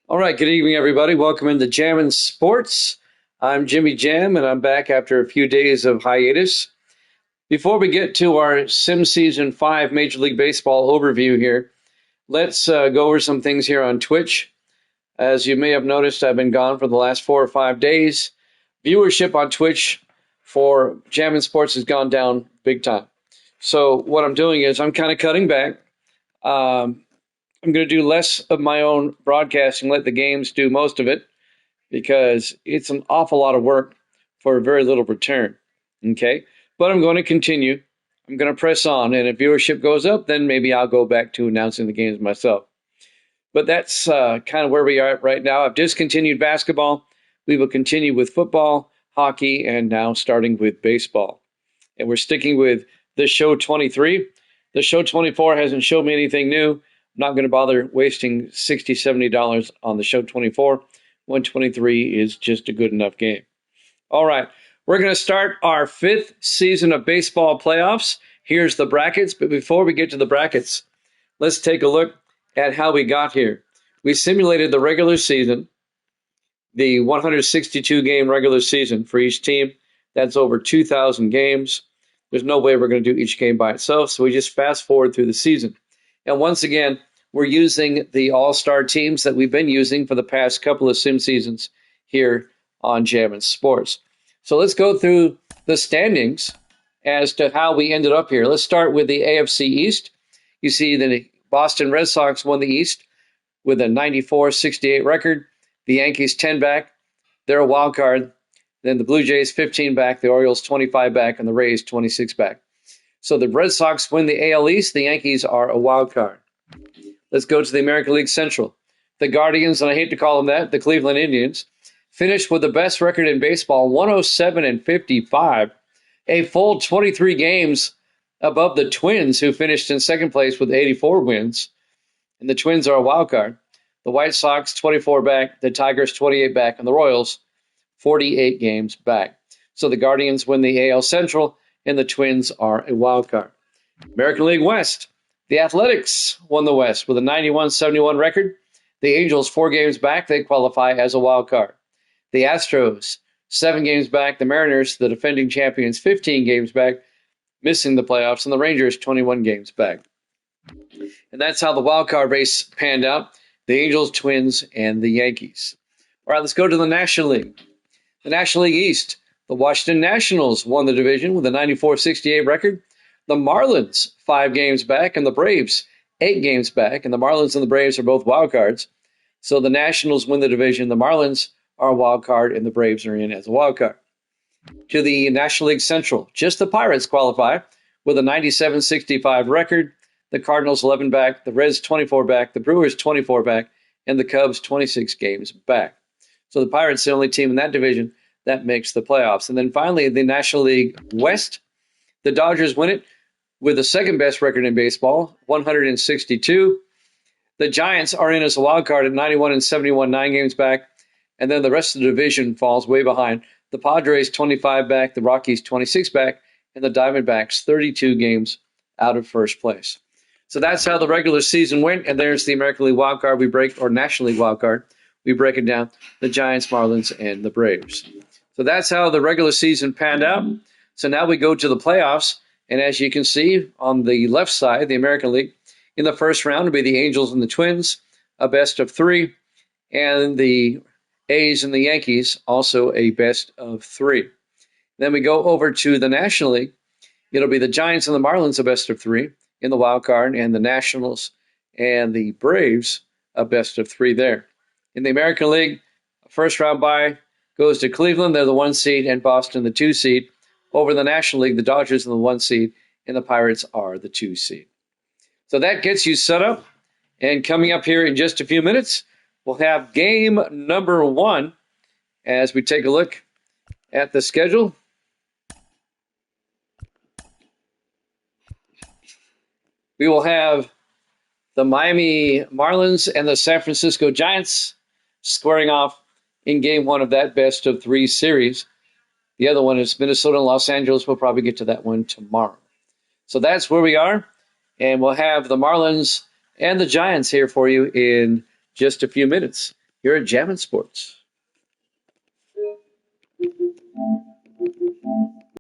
All right, good evening, everybody. Welcome into Jammin' Sports. I'm Jimmy Jam, and I'm back after a few days of hiatus. Before we get to our Sim Season 5 Major League Baseball overview here, let's go over some things here on Twitch. As you may have noticed, I've been gone for the last 4 or 5 days. Viewership on Twitch for Jammin' Sports has gone down big time. So what I'm doing is I'm kind of cutting back. I'm going to do less of my own broadcasting, let the games do most of it, because it's an awful lot of work for very little return. Okay? But I'm going to continue. I'm going to press on. And if viewership goes up, then maybe I'll go back to announcing the games myself. But that's kind of where we are at right now. I've discontinued basketball. We will continue with football, hockey, and now starting with baseball. And we're sticking with the show 23. The show 24 hasn't shown me anything new. I'm not going to bother wasting $60, $70 on the show 24. 123 is just a good enough game. All right, we're going to start our 5th season of baseball playoffs. Here's the brackets, but before we get to the brackets, let's take a look at how we got here. We simulated the regular season, the 162-game regular season for each team. That's over 2,000 games. There's no way we're going to do each game by itself, so we just fast forward through the season. And once again, we're using the all-star teams that we've been using for the past couple of sim seasons here on Jammin' Sports. So let's go through the standings as to how we ended up here. Let's start with the AFC East. You see the Boston Red Sox won the East with a 94-68 record. The Yankees 10 back. They're a wild card. Then the Blue Jays 15 back, the Orioles 25 back, and the Rays 26 back. So the Red Sox win the AL East. The Yankees are a wild card. Let's go to the American League Central. The Guardians, and I hate to call them that, the Cleveland Indians, finished with the best record in baseball, 107-55, a full 23 games above the Twins, who finished in second place with 84 wins. And the Twins are a wild card. The White Sox 24 back, the Tigers 28 back, and the Royals 48 games back. So the Guardians win the AL Central, and the Twins are a wild card. American League West. The Athletics won the West with a 91-71 record. The Angels 4 games back. They qualify as a wild card. The Astros 7 games back. The Mariners, the defending champions, 15 games back, missing the playoffs. And the Rangers 21 games back. And that's how the wild card race panned out. The Angels, Twins, and the Yankees. All right, let's go to the National League. The National League East, the Washington Nationals won the division with a 94-68 record. The Marlins 5 games back, and the Braves 8 games back. And the Marlins and the Braves are both wild cards. So the Nationals win the division. The Marlins are a wild card, and the Braves are in as a wild card. To the National League Central, just the Pirates qualify with a 97-65 record. The Cardinals 11 back, the Reds 24 back, the Brewers 24 back, and the Cubs 26 games back. So the Pirates are the only team in that division that makes the playoffs. And then finally, the National League West, the Dodgers win it with the second best record in baseball, 162. The Giants are in as a wild card at 91-71, 9 games back. And then the rest of the division falls way behind. The Padres 25 back, the Rockies 26 back, and the Diamondbacks 32 games out of first place. So that's how the regular season went. And there's the American League wild card or National League wild card. We break it down, the Giants, Marlins, and the Braves. So that's how the regular season panned out. So now we go to the playoffs. And as you can see on the left side, the American League, in the first round will be the Angels and the Twins, a best of 3. And the A's and the Yankees, also a best of 3. Then we go over to the National League. It'll be the Giants and the Marlins, a best of 3 in the wild card, and the Nationals and the Braves, a best of 3 there. In the American League, first round bye goes to Cleveland. They're the 1 seed, and Boston, the 2 seed. Over the National League, the Dodgers are the 1 seed, and the Pirates are the 2 seed. So that gets you set up. And coming up here in just a few minutes, we'll have game number 1 as we take a look at the schedule. We will have the Miami Marlins and the San Francisco Giants squaring off in game 1 of that best of 3 series. The other one is Minnesota and Los Angeles. We'll probably get to that one tomorrow. So that's where we are. And we'll have the Marlins and the Giants here for you in just a few minutes. here at Jammin' Sports.